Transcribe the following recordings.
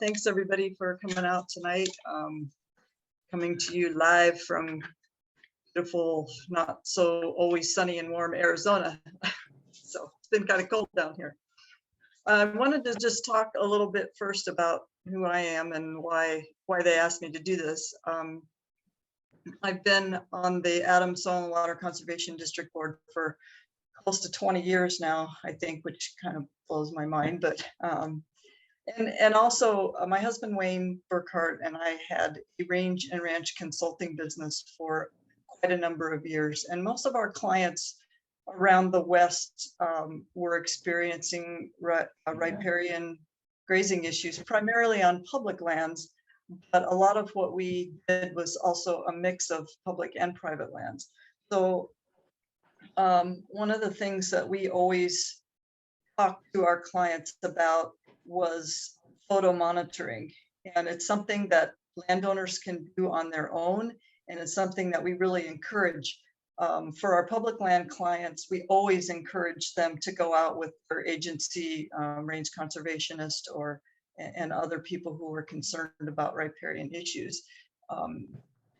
Thanks everybody for coming out tonight. Coming to you live from beautiful, not so always sunny and warm Arizona. So it's been kind of cold down here. I wanted to just talk a little bit first about who I am and why they asked me to do this. I've been on the Adams Soil and Water Conservation District Board for close to 20 years now, I think, which kind of blows my mind. But and also my husband Wayne Burkhardt and I had a range and ranch consulting business for quite a number of years, and most of our clients around the West were experiencing riparian grazing issues, primarily on public lands, but a lot of what we did was also a mix of public and private lands. So one of the things that we always talked to our clients about was photo monitoring, and it's something that landowners can do on their own, and it's something that we really encourage. For our public land clients, we always encourage them to go out with their agency, range conservationist, and other people who are concerned about riparian issues,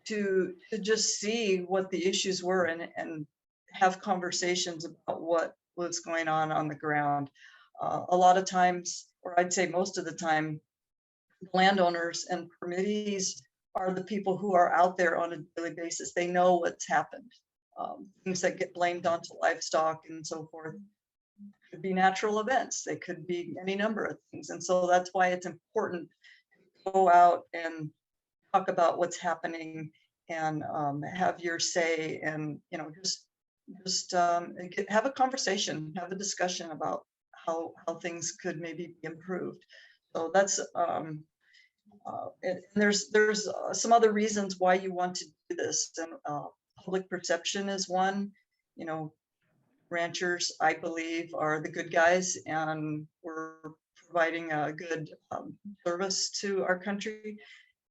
to just see what the issues were and have conversations about what was going on the ground. A lot of times, or I'd say most of the time, landowners and permittees are the people who are out there on a daily basis. They know what's happened. Things that get blamed onto livestock and so forth could be natural events. They could be any number of things. And so that's why it's important to go out and talk about what's happening and have your say, and just have a conversation, have a discussion about how things could maybe be improved. So that's and there's some other reasons why you want to do this, and public perception is one. Ranchers, I believe, are the good guys, and we're providing a good service to our country,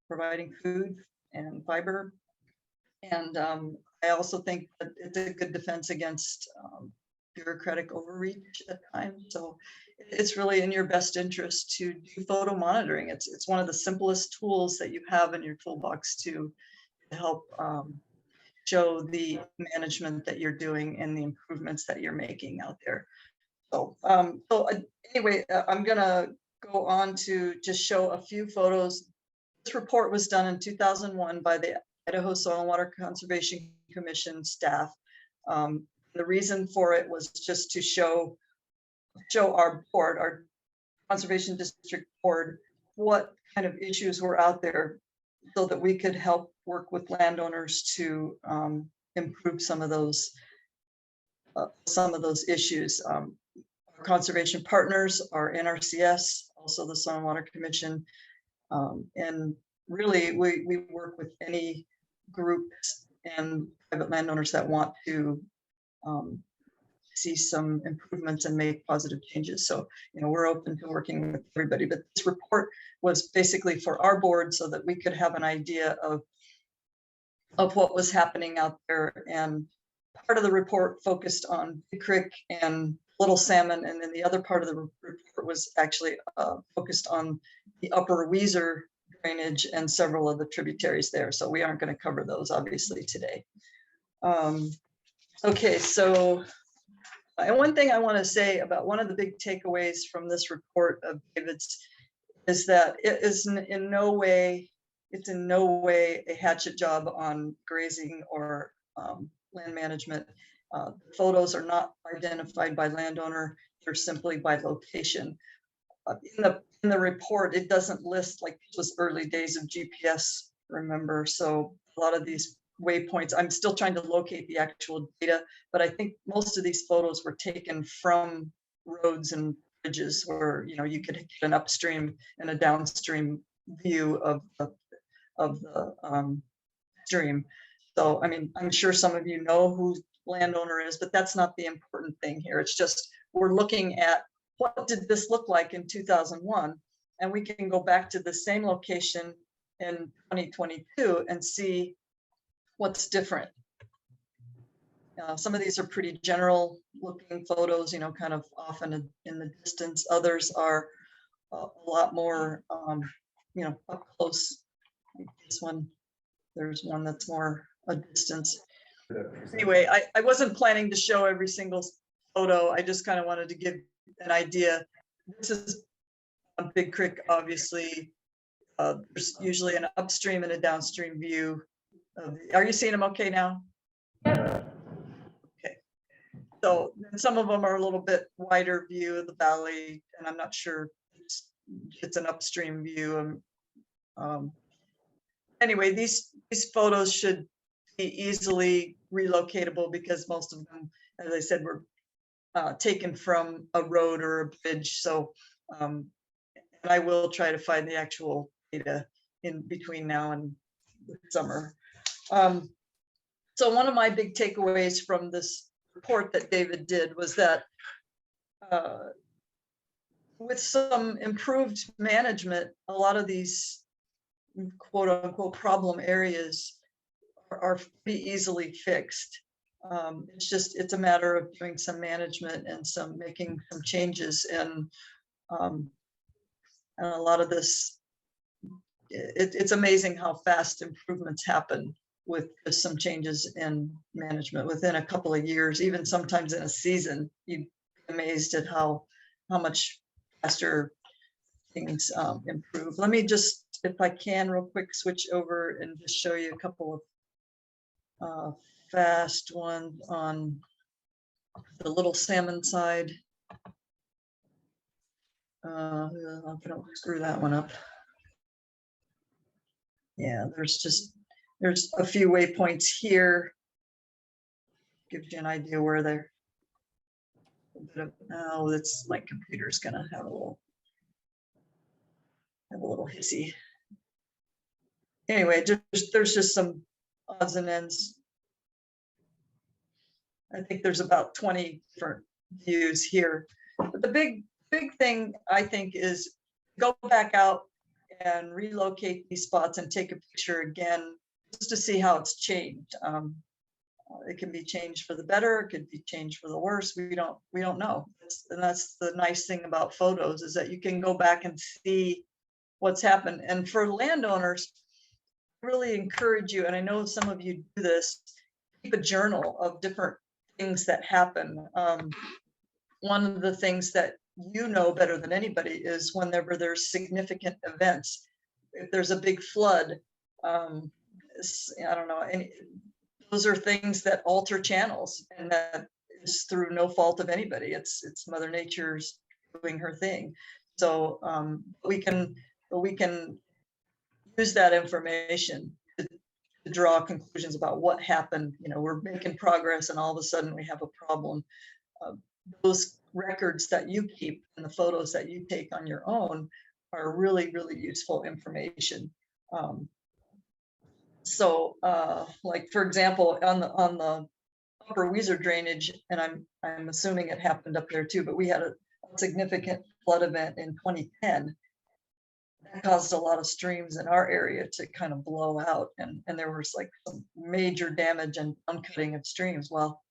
providing food and fiber. And I also think that it's a good defense against bureaucratic overreach at times. So it's really in your best interest to do photo monitoring. It's one of the simplest tools that you have in your toolbox to help show the management that you're doing and the improvements that you're making out there. So anyway, I'm gonna go on to just show a few photos. This report was done in 2001 by the Idaho Soil and Water Conservation Commission staff. The reason for it was just to show our board, our Conservation District Board, what kind of issues were out there, so that we could help work with landowners to improve some of those issues. Our conservation partners are NRCS, also the Soil and Water Commission, and really we work with any groups and private landowners that want to see some improvements and make positive changes. So, we're open to working with everybody, but this report was basically for our board so that we could have an idea of what was happening out there. And part of the report focused on Big Creek and Little Salmon, and then the other part of the report was actually focused on the Upper Weiser drainage and several of the tributaries there. So we aren't going to cover those obviously today. Okay, so and one thing I want to say about one of the big takeaways from this report of David's is that it is in no way a hatchet job on grazing or land management. Photos are not identified by landowner; they're simply by location. In the report, it doesn't list, like, this was early days of GPS, remember? So a lot of these waypoints, I'm still trying to locate the actual data, but I think most of these photos were taken from roads and bridges where you could get an upstream and a downstream view of the stream. So I mean, I'm sure some of you know who landowner is, but that's not the important thing here. It's just we're looking at what did this look like in 2001, and we can go back to the same location in 2022 and see what's different. Some of these are pretty general looking photos, kind of off in the distance. Others are a lot more, you know, up close. Like this one, there's one that's more a distance. Anyway, I wasn't planning to show every single photo. I just kind of wanted to give an idea. This is a Big Creek, obviously. There's usually an upstream and a downstream view. Are you seeing them okay now? Yeah. Okay. So some of them are a little bit wider view of the valley, and I'm not sure it's an upstream view. Anyway, these photos should be easily relocatable because most of them, as I said, were taken from a road or a bridge. So and I will try to find the actual data in between now and summer. So one of my big takeaways from this report that David did was that with some improved management, a lot of these quote unquote problem areas are pretty easily fixed. It's a matter of doing some management and making some changes, and a lot of this, it's amazing how fast improvements happen with just some changes in management within a couple of years, even sometimes in a season. You'd be amazed at how much faster things improve. Let me just, if I can, real quick, switch over and just show you a couple of fast ones on the Little Salmon side. I don't screw that one up. Yeah, there's a few waypoints here. Gives you an idea where they're. Oh, that's my computer's gonna have a little hissy. Anyway, there's just some odds and ends. I think there's about 20 different views here. But the big thing I think is go back out and relocate these spots and take a picture again, just to see how it's changed. It can be changed for the better, it could be changed for the worse. We don't know. And that's the nice thing about photos, is that you can go back and see what's happened. And for landowners, I really encourage you, and I know some of you do this, keep a journal of different things that happen. One of the things that you know better than anybody is whenever there's significant events. If there's a big flood, I don't know, those are things that alter channels, and that is through no fault of anybody. It's Mother Nature's doing her thing. So we can use that information to draw conclusions about what happened. You know, we're making progress, and all of a sudden we have a problem. Those records that you keep and the photos that you take on your own are really, really useful information. Like for example, on the Upper Weiser drainage, and I'm assuming it happened up there too, but we had a significant flood event in 2010 that caused a lot of streams in our area to kind of blow out, and there was like some major damage and uncutting of streams. Well,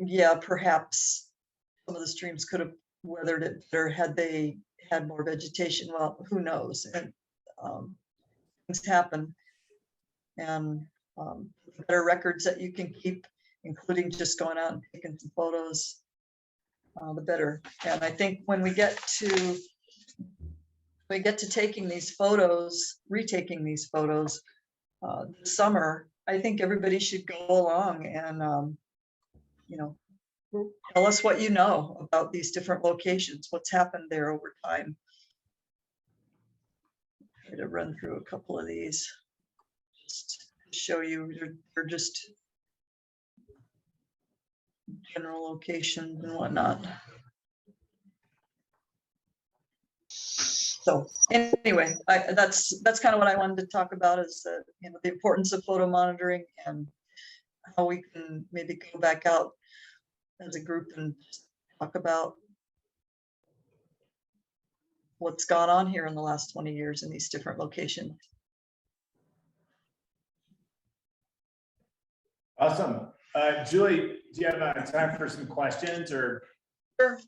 yeah, perhaps some of the streams could have weathered it better had they had more vegetation. Well, who knows? And things happen, and better records that you can keep, including just going out and taking some photos, the better. And I think when we get to taking these photos, retaking these photos this summer, I think everybody should go along and you know, tell us what you know about these different locations, what's happened there over time. Try to run through a couple of these just to show you they're just general locations and whatnot. So anyway, that's kind of what I wanted to talk about, is you know, the importance of photo monitoring and how we can maybe go back out as a group and talk about what's gone on here in the last 20 years in these different locations. Awesome. Julie, do you have time for some questions or? Sure.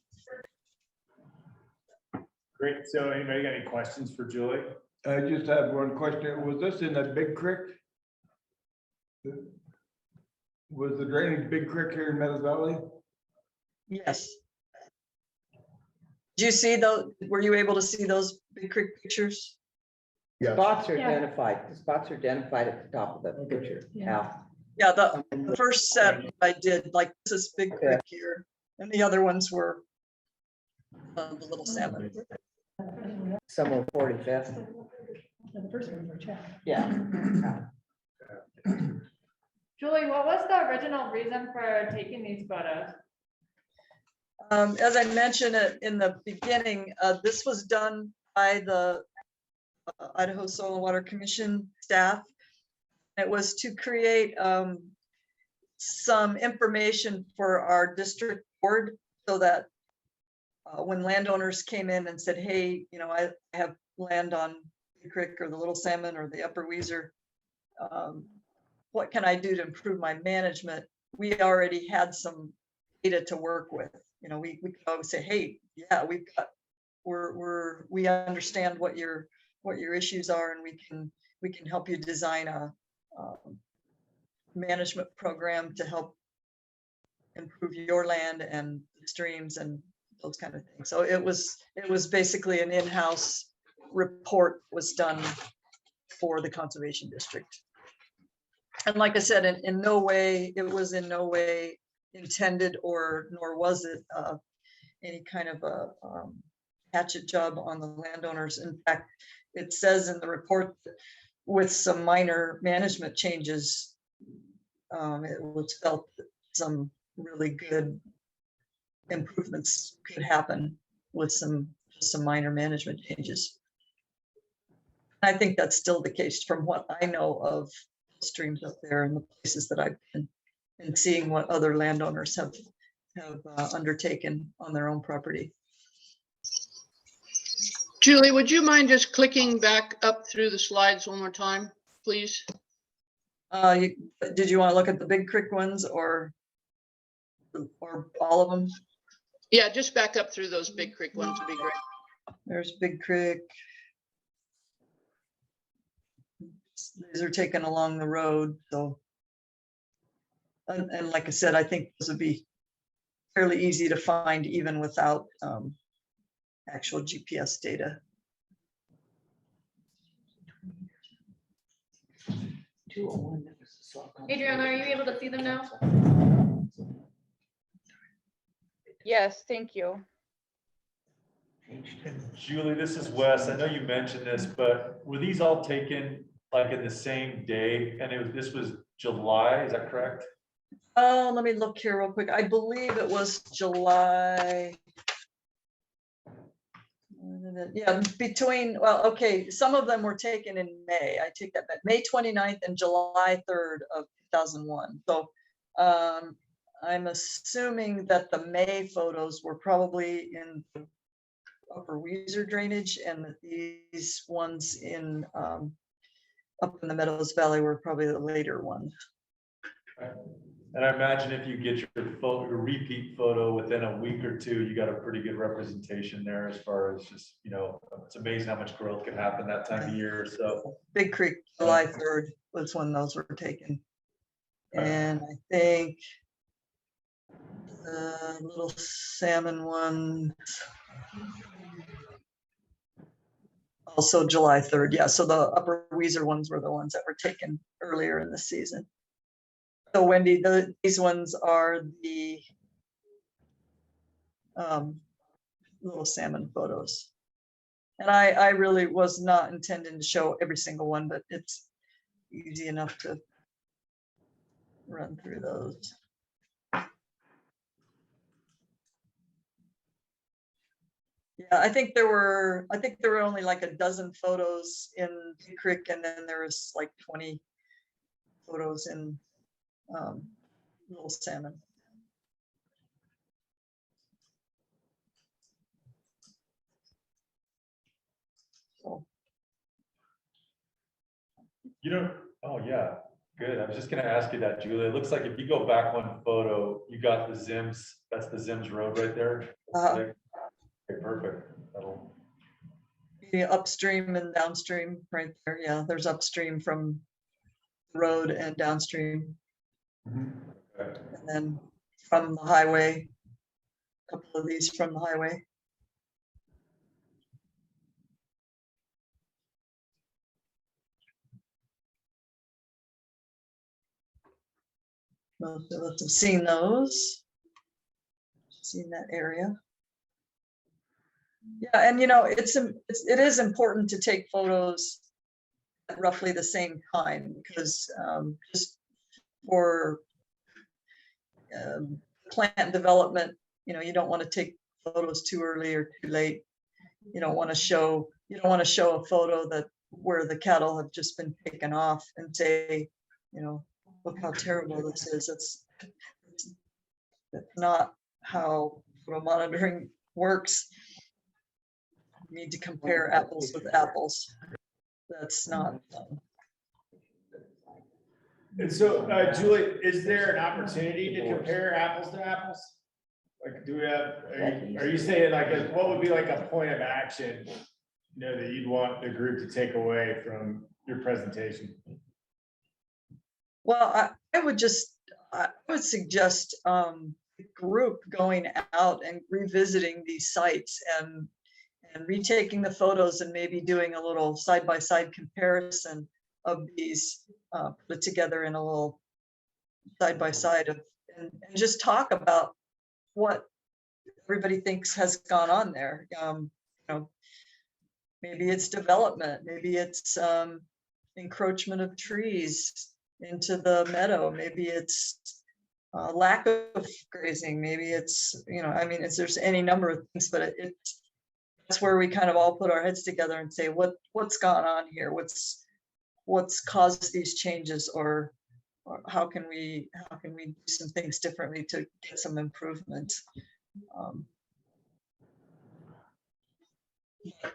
Great. So anybody got any questions for Julie? I just have one question. Was this in a big creek? Was the drainage Big Creek here in Meadows Valley? Yes. Did you see those? Were you able to see those Big Creek pictures? Spots are Yeah. identified, the spots are identified at the top of the picture. Yeah. Yeah, the first set I did, like this is Big Creek here, and the other ones were the Little Salmon. Somewhere 45th. The first one for check. Yeah. Julie, what was the original reason for taking these photos? As I mentioned it in the beginning, this was done by the Idaho Soil and Water Commission staff. It was to create some information for our district board so that when landowners came in and said, hey, you know, I have land on the creek or the Little Salmon or the Upper Weezer, what can I do to improve my management? We already had some data to work with. You know, we could always say, hey, yeah, we understand what your issues are, and we can help you design a management program to help improve your land and streams and those kind of things. So it was basically an in-house report was done for the conservation district. And like I said, in no way, it was in no way intended nor was it any kind of a hatchet job on the landowners. In fact, it says in the report that with some minor management changes, it was felt that some really good improvements could happen with some minor management changes. I think that's still the case from what I know of streams up there and the places that I've been, and seeing what other landowners have undertaken on their own property. Julie, would you mind just clicking back up through the slides one more time, please? Did you want to look at the Big Creek ones or all of them? Yeah, just back up through those Big Creek ones would be great. There's Big Creek. These are taken along the road, so. And like I said, I think this would be fairly easy to find even without actual GPS data. Adriana, are you able to see them now? Yes, thank you. And Julie, this is Wes. I know you mentioned this, but were these all taken like in the same day? And this was July, is that correct? Oh, let me look here real quick. I believe it was July. Yeah, well, okay, some of them were taken in May. I take that back. May 29th and July 3rd of 2001. So I'm assuming that the May photos were probably in the Upper Weezer drainage, and that these ones in up in the Meadows Valley were probably the later ones. And I imagine if you get your repeat photo within a week or two, you got a pretty good representation there as far as just, you know, it's amazing how much growth can happen that time of year. So Big Creek, July 3rd was when those were taken. And I think the Little Salmon one, also July 3rd. Yeah, so the Upper Weezer ones were the ones that were taken earlier in the season. So Wendy, these ones are the Little Salmon photos. And I really was not intending to show every single one, but it's easy enough to run through those. Yeah, I think there were only like a dozen photos in Big Creek, and then there was like 20 photos in Little Salmon. So. you know, oh yeah, good. I was just gonna ask you that, Julie. It looks like if you go back one photo, you got the Zims, that's the Zims Road right there. Uh-huh. Okay, perfect. the upstream and downstream right there. Yeah, there's upstream from the road and downstream. Okay. And then from the highway, a couple of these from the highway. Most of us have seen those. Seen that area. Yeah, and it is important to take photos at roughly the same time because just for plant development, you don't want to take photos too early or too late. You don't want to show a photo that where the cattle have just been taken off and say, look how terrible this is. That's not how photo monitoring works. You need to compare apples with apples. That's not. And so, Julie, is there an opportunity to compare apples to apples? Like, do we have, are you saying like, what would be like a point of action, that you'd want the group to take away from your presentation? Well, I would suggest the group going out and revisiting these sites and retaking the photos and maybe doing a little side-by-side comparison of these, put together in a little side-by-side of, and just talk about what everybody thinks has gone on there. Maybe it's development, maybe it's encroachment of trees into the meadow, maybe it's lack of grazing, maybe it's, there's any number of things, but that's where we kind of all put our heads together and say, what's gone on here? What's caused these changes, or how can we do some things differently to get some improvement?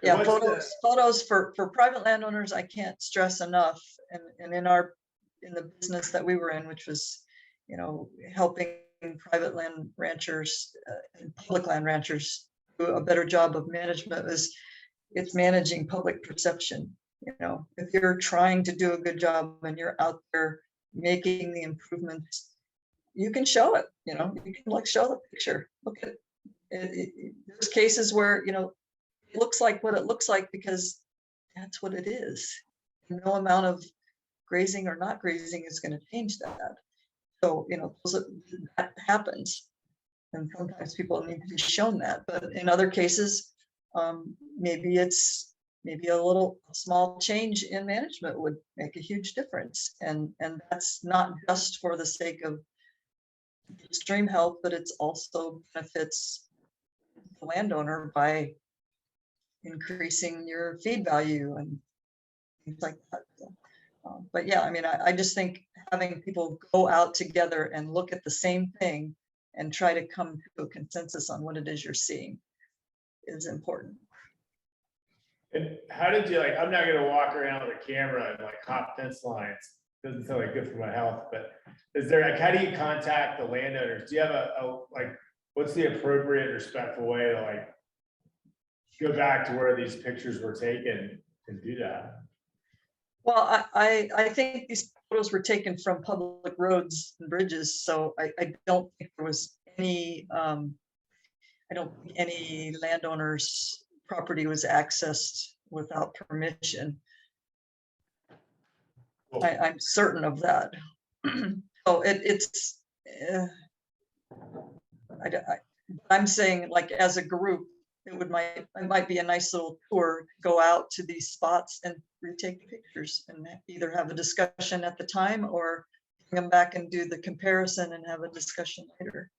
Yeah, photos for private landowners, I can't stress enough. And in the business that we were in, which was, helping private land ranchers and public land ranchers do a better job of management, it's managing public perception. If you're trying to do a good job and you're out there making the improvements, you can show it. You can show the picture. Look at it. There's cases where it looks like what it looks like because that's what it is. No amount of grazing or not grazing is going to change that. So that happens, and sometimes people need to be shown that. But in other cases, maybe a small change in management would make a huge difference, and that's not just for the sake of stream health, but it's also benefits the landowner by increasing your feed value and things like that. But yeah, I just think having people go out together and look at the same thing and try to come to a consensus on what it is you're seeing is important. And how did you I'm not gonna walk around with a camera and hop fence lines. Doesn't sound like good for my health, but is there how do you contact the landowners? Do you have what's the appropriate, respectful way to go back to where these pictures were taken and do that? Well, I think these photos were taken from public roads and bridges, so I don't think there was any, I don't think any landowner's property was accessed without permission. Cool. I'm certain of that. So I'm saying as a group, it might be a nice little tour, go out to these spots and retake pictures and either have a discussion at the time or come back and do the comparison and have a discussion later.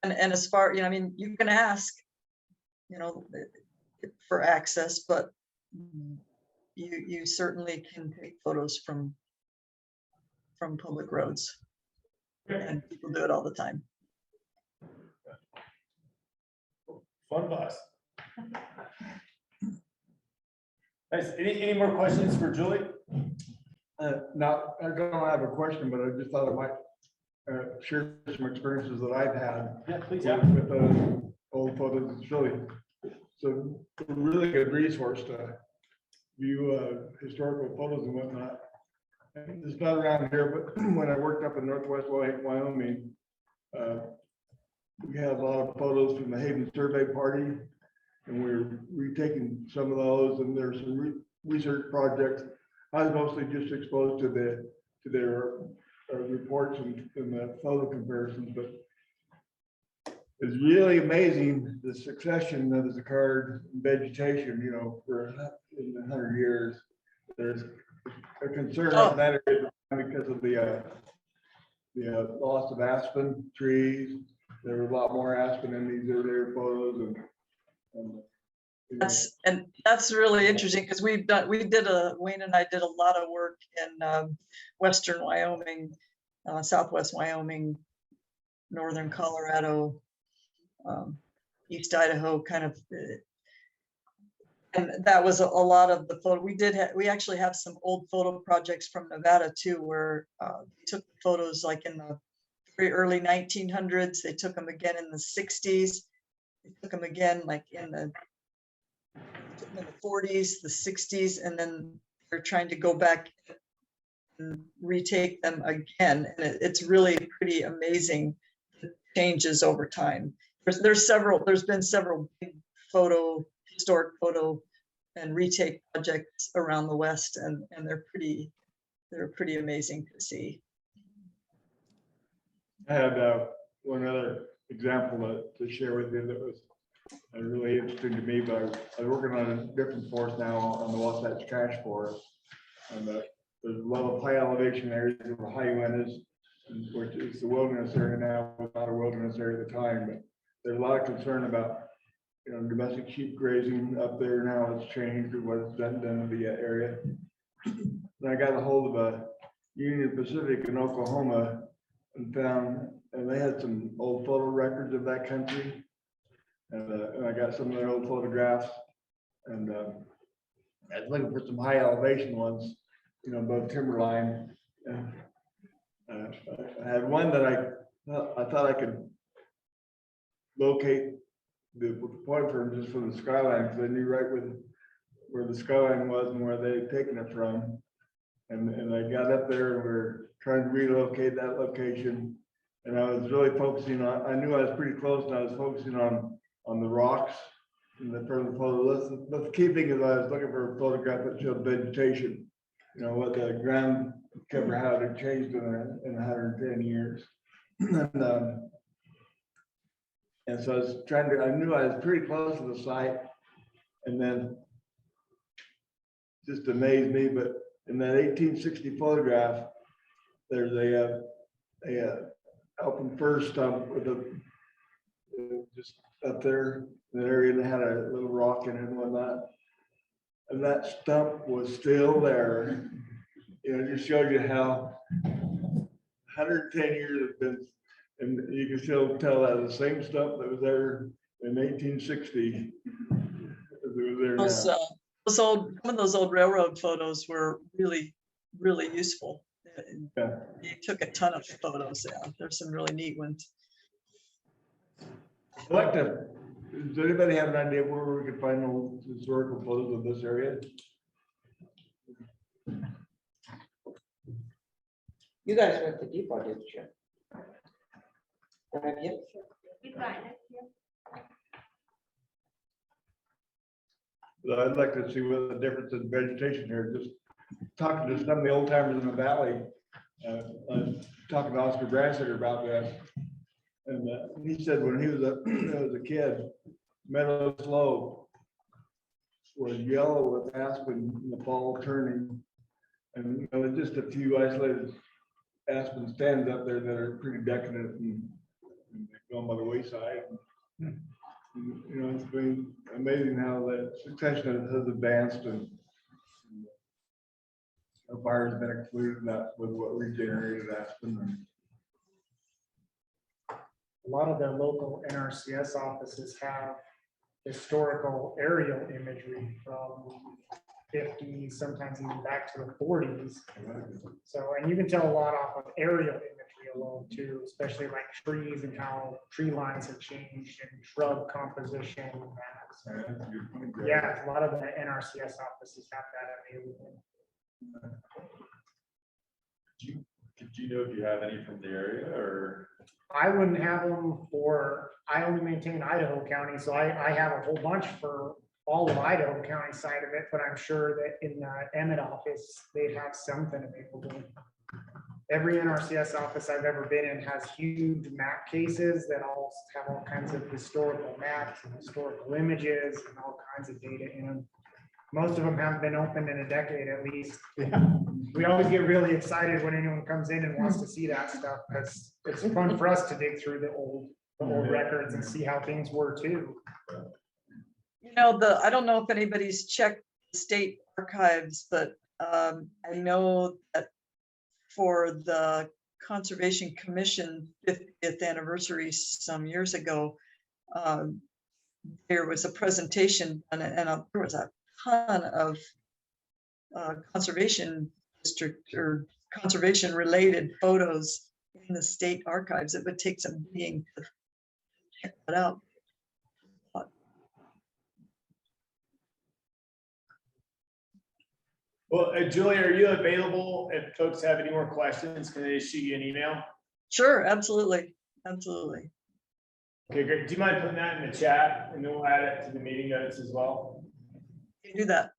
And as far, you can ask, for access, but you certainly can take photos from public roads, and people do it all the time. Fun bus. Nice. Any more questions for Julie? Not, I don't have a question, but I just thought I might share some experiences that I've had Yeah, please. with the old photos. It's really So a really good resource to view historical photos and whatnot. And it's not around here, but when I worked up in Northwest Wyoming, we had a lot of photos from the Haven Survey Party, and we're retaking some of those, and there's some research projects. I was mostly just exposed to their reports and the photo comparisons, but it's really amazing the succession that has occurred in vegetation, you know, for in 100 years. There's a concern in that area because of the loss of aspen trees. There were a lot more aspen in these earlier photos, and you know, that's really interesting because Wayne and I did a lot of work in western Wyoming, southwest Wyoming, northern Colorado, East Idaho, kind of, and that was a lot of the photo. We actually have some old photo projects from Nevada too, where we took photos like in the very early 1900s. They took them again in the 60s. They took them again like in the 40s, the 60s, and then they're trying to go back and retake them again. And it's really pretty amazing the changes over time. There's been several big historic photo and retake projects around the West, and they're pretty amazing to see. I had one other example to share with you that was really interesting to me, but I was working on a different forest now on the Wasatch Trash Forest. And there's a lot of high elevation areas where high UN is, which is the wilderness area now, not a wilderness area at the time, but there's a lot of concern about, you know, domestic sheep grazing up there now. It's changed with what it's done to the area. And I got a hold of Union Pacific in Oklahoma and they had some old photo records of that country. And I got some of their old photographs, and I was looking for some high elevation ones, you know, above timberline. And I had one that I thought I could locate the point from just from the skyline, because I knew right where the skyline was and where they had taken it from. And I got up there and we were trying to relocate that location. And I was really focusing on, I knew I was pretty close, and I was focusing on the rocks in the front of the photo. The key thing is I was looking for a photograph that showed vegetation, you know, what the ground cover, how it had changed in 110 years. And so I was I knew I was pretty close to the site, and then just amazed me, but in that 1860 photograph, there's a open fir stump with just up there in the area that had a little rock in it and whatnot. And that stump was still there. You know, it just showed you how 110 years have been, and you can still tell that the same stump that was there in 1860 was there now. Some of those old railroad photos were really, really useful. Yeah. You took a ton of photos. Yeah, there's some really neat ones. I'd like to, does anybody have an idea where we could find old historical photos of this area? You guys went to Depot, didn't you? Or have you? But I'd like to see what the difference in vegetation here, just talking to some of the old timers in the valley. I was talking to Oscar Bransiger about that. And he said when he was a kid, Meadow Slope was yellow with aspen in the fall turning. And you know, just a few isolated aspen stands up there that are pretty decadent and going by the wayside. And, you know, it's been amazing how the succession has advanced, and the fire has been excluded with what regenerated aspen. A lot of the local NRCS offices have historical aerial imagery from 50s, sometimes even back to the 40s. So, and you can tell a lot off of aerial imagery alone too, especially like trees and how tree lines have changed and shrub composition and that. So, yeah, a lot of the NRCS offices have that available. Did you know if you have any from the area or? I wouldn't have them for, I only maintain Idaho County, so I have a whole bunch for all of Idaho County side of it, but I'm sure that in the Emmett office, they'd have something available. Every NRCS office I've ever been in has huge map cases that all have all kinds of historical maps and historical images and all kinds of data in them. Most of them haven't been opened in a decade at least. We always get really excited when anyone comes in and wants to see that stuff, because it's fun for us to dig through the old records and see how things were too. You know, I don't know if anybody's checked the state archives, but I know that for the Conservation Commission 50th anniversary some years ago, there was a presentation and there was a ton of conservation district or conservation related photos in the state archives. It would take some digging to check that out. Well, Julie, are you available if folks have any more questions? Can they shoot you an email? Sure, absolutely, absolutely. Okay, great. Do you mind putting that in the chat and then we'll add it to the meeting notes as well? You do that.